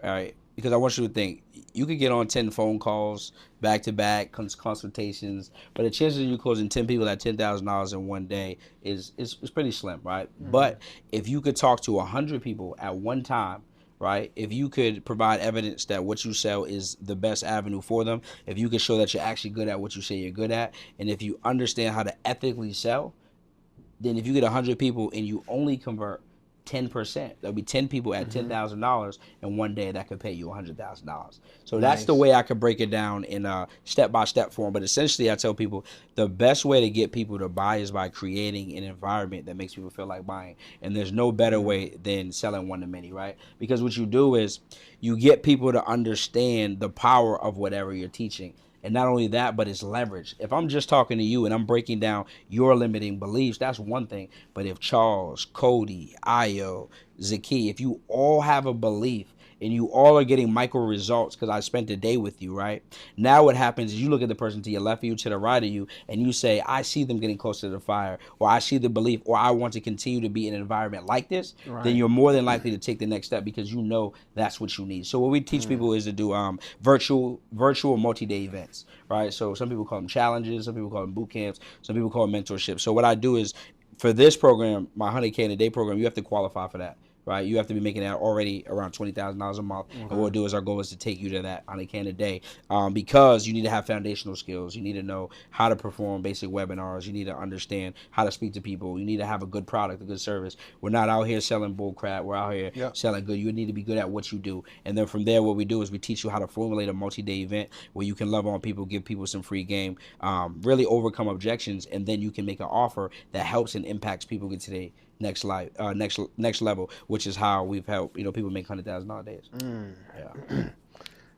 all right? Because I want you to think, you could get on 10 phone calls, back-to-back consultations, but the chances of you closing 10 people at $10,000 in one day is pretty slim, right? Mm-hmm. But if you could talk to 100 people at one time, right? If you could provide evidence that what you sell is the best avenue for them, if you could show that you're actually good at what you say you're good at, and if you understand how to ethically sell, then if you get 100 people and you only convert 10%, there'll be 10 people at $10,000 in one day that could pay you $100,000. So that's the way I could break it down in a step-by-step form. But essentially, I tell people the best way to get people to buy is by creating an environment that makes people feel like buying. And there's no better way than selling one to many, right? Because what you do is you get people to understand the power of whatever you're teaching. And not only that, but it's leverage. If I'm just talking to you and I'm breaking down your limiting beliefs, that's one thing. But if Charles, Cody, Ayo, Zaki, if you all have a belief and you all are getting micro results because I spent a day with you, right? Now what happens is you look at the person to your left of you, to the right of you, and you say, I see them getting closer to the fire, or I see the belief, or I want to continue to be in an environment like this, then you're more than likely to take the next step because you know that's what you need. So what we teach people is to do virtual multi-day events, right? So some people call them challenges, some people call them boot camps, some people call them mentorship. So what I do is, for this program, my 100K in a day program, you have to qualify for that. Right, you have to be making that already around $20,000 a month. And what we'll do is our goal is to take you to that $100K a day, because you need to have foundational skills. You need to know how to perform basic webinars. You need to understand how to speak to people. You need to have a good product, a good service. We're not out here selling bull crap. We're out here selling good. You need to be good at what you do. And then from there, what we do is we teach you how to formulate a multi-day event where you can love on people, give people some free game, really overcome objections, and then you can make an offer that helps and impacts people get to their next level, which is how we've helped people make $100,000 days. Yeah.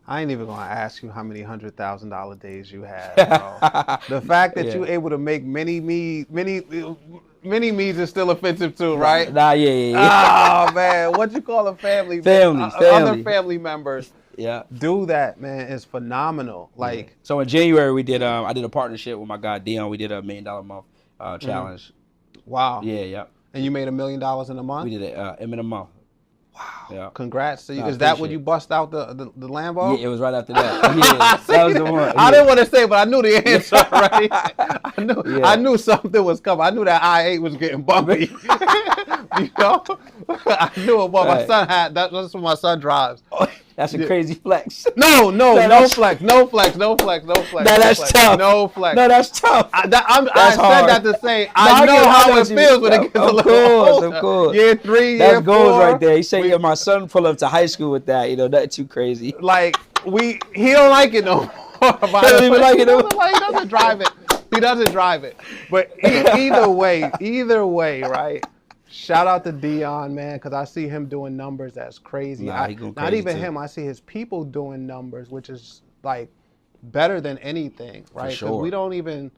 I ain't even gonna ask you how many $100,000 days you have, bro. The fact that you're able to make mini me's is still offensive too, right? Nah, yeah. Oh man, what you call a family? Other family members. Yeah. Do that, man. It's phenomenal. Like, so in January we did I did a partnership with my guy Dion. We did a $1 million a month challenge. Wow. Yeah. And you made $1 million in a month? We did it in a month. Wow. Yeah. Congrats to you. Is that when you bust out the Lambo? Yeah, it was right after that. Yeah, that was the one. I didn't want to say, but I knew the answer, right? I knew something was coming. I knew that I-8 was getting bumpy. I knew it. But my son had, that's what my son drives. That's a crazy flex. No flex. No, that's tough. No flex. No, that's tough. I said that to say I know how it feels when it gets a little older. Of course. Year 3, that's year 4. That's goals right there. He said, my son pull up to high school with that. Nothing too crazy. Like, he don't like it no more. He doesn't even like it no more. He doesn't drive it. He doesn't drive it. But either way, right? Shout out to Dion, man, because I see him doing numbers that's crazy. Not even him. I see his people doing numbers, which is like better than anything, right? Because we don't even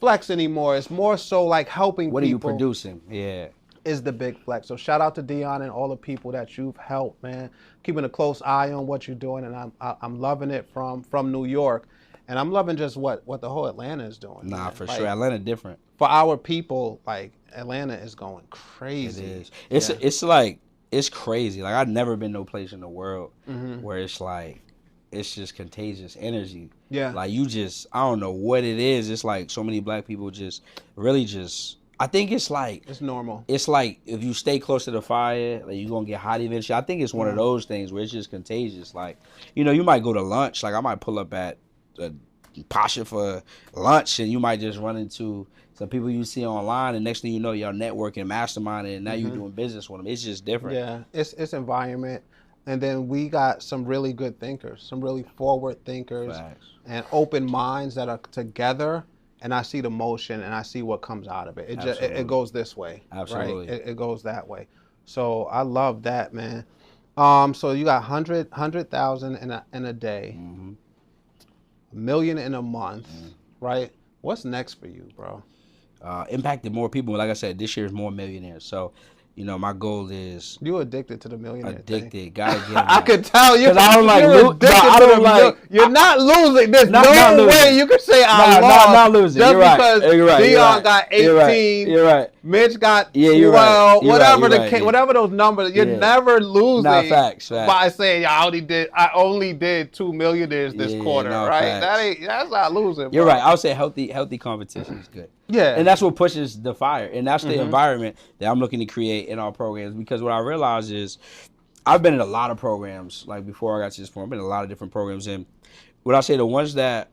flex anymore. It's more so like helping people. What are you producing? Yeah. Is the big flex. So shout out to Dion and all the people that you've helped, man. Keeping a close eye on what you're doing, and I'm loving it from New York. And I'm loving just what the whole Atlanta is doing. Nah, for sure. Atlanta different. For our people, like, Atlanta is going crazy. It is. It's crazy. Like, I've never been no place in the world where it's like, it's just contagious energy. Yeah. Like, I don't know what it is. It's like so many black people I think it's like, it's normal. It's like if you stay close to the fire, like you're gonna get hot eventually. I think it's one of those things where it's just contagious. Like, you might go to lunch. Like, I might pull up at Pasha for lunch, and you might just run into some people you see online, and next thing you know, you're networking, masterminding, and now you're doing business with them. It's just different. Yeah, it's environment, and then we got some really good thinkers, some really forward thinkers, and open minds that are together. and I see the motion and I see what comes out of it. It just Absolutely. it goes this way, Absolutely. right? It goes that way. So I love that, man. So you got 100,000 in a day, Mm-hmm. $1 million in a month, Mm. right? What's next for you, bro? Impacted more people. Like I said, this year is more millionaires. So, my goal is You addicted to the millionaire thing. addicted. Gotta get 'em I out. could tell you. 'Cause I don't like you're lo- addicted bro, I to don't the like- You're not losing. There's Not no losing. way you can say I lost. Not losing. Just You're right. because You're right. You're Dion right. got 18, You're right. You're right. Mitch got 12, You're right. You're whatever right. the You're right. whatever those numbers. You're Yeah. never losing. Nah, facts. By saying I only did 2 millionaires this Yeah, quarter, no, right? facts. That's not losing. You're bro. right. I would say healthy competition is good. Yeah. And that's what pushes the fire. And that's the Mhm. environment that I'm looking to create in our programs. Because what I realize is I've been in a lot of programs. Like before I got to this point, I've been in a lot of different programs. And what I say, the ones that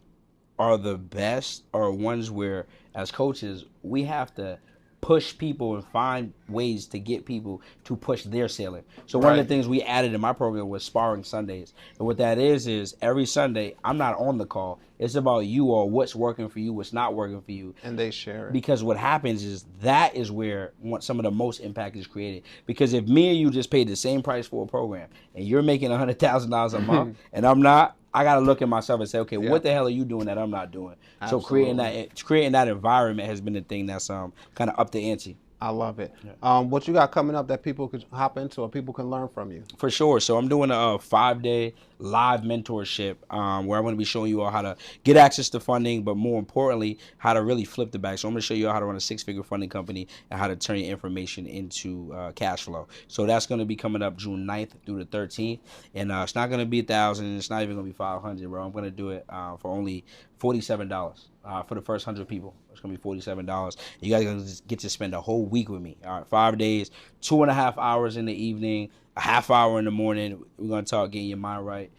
are the best are ones where, as coaches, we have to push people and find ways to get people to push their ceiling. So one of Right. the things we added in my program was sparring Sundays. And what that is every Sunday, I'm not on the call. It's about you or what's working for you, what's not working for you. And they share it. Because what happens is that is where some of the most impact is created. Because if me and you just paid the same price for a program and you're making $100,000 a month and I'm not, I got to look at myself and say, okay, Yeah. what the hell are you doing that I'm not doing? Absolutely. So creating that environment has been the thing that's kind of up the ante. I love it. Yeah. What you got coming up that people could hop into or people can learn from you? For sure. So I'm doing a 5-day live mentorship where I'm going to be showing you all how to get access to funding, but more importantly, how to really flip the bag. So I'm going to show you all how to run a 6-figure funding company and how to turn your information into cash flow. So that's going to be coming up June 9th through the 13th. And it's not going to be 1,000. It's not even going to be 500, bro. I'm going to do it for only $47 for the first 100 people. It's going to be $47. You guys are going to get to spend a whole week with me. All right, 5 days, 2.5 hours in the evening, a half hour in the morning. We're going to talk getting your mind right,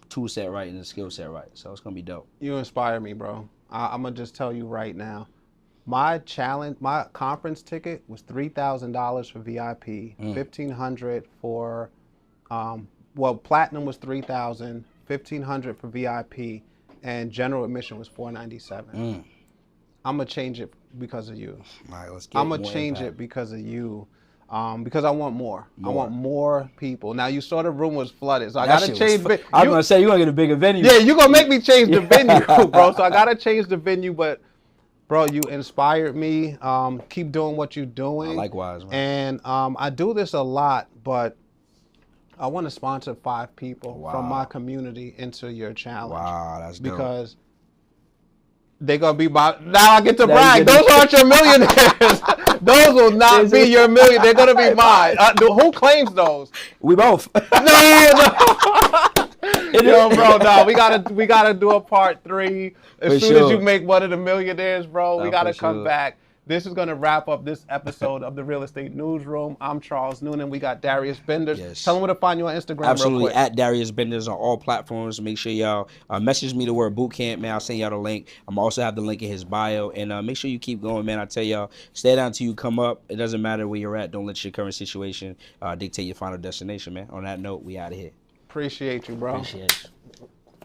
tool set right, and the skill set right. So it's going to be dope. You inspire me, bro. I'm going to just tell you right now. My conference ticket was $3,000 for VIP, $1,500 for, platinum was $3,000, $1,500 for VIP, and general admission was $497. I'm gonna change it because of you. All right, let's get I'm gonna more change impact. it because of you. Because I want more. I want more people. Now you saw the room was flooded, so I That gotta shit was change. I was going to say, you're going to get a bigger venue. Yeah, you're gonna make me change the venue, bro. So I gotta change the venue, but bro, you inspired me. Keep doing what you're doing. Likewise, man. And I do this a lot, but I want to sponsor 5 people Wow. from my community into your challenge. Wow, that's dope. Because they're gonna be my. Now I get to Now brag. you get Those aren't your millionaires. Those will not be your million. They're gonna be mine. Who claims those? We both. No. Yo, bro, no, we gotta do a part 3 as For soon as sure. you make one of the millionaires, bro. We No, gotta for come sure. back. This is gonna wrap up this episode of the Real Estate Newsroom. I'm Charles Noonan. We got Darius Benders. Yes. Tell them where to find you on Instagram. Absolutely, real quick. at Darius Benders on all platforms. Make sure y'all message me the word bootcamp, man. I'll send y'all the link. I'm also have the link in his bio. And make sure you keep going, man. I tell y'all, stay down till you come up. It doesn't matter where you're at. Don't let your current situation dictate your final destination, man. On that note, we out of here. Appreciate you, bro. Appreciate you.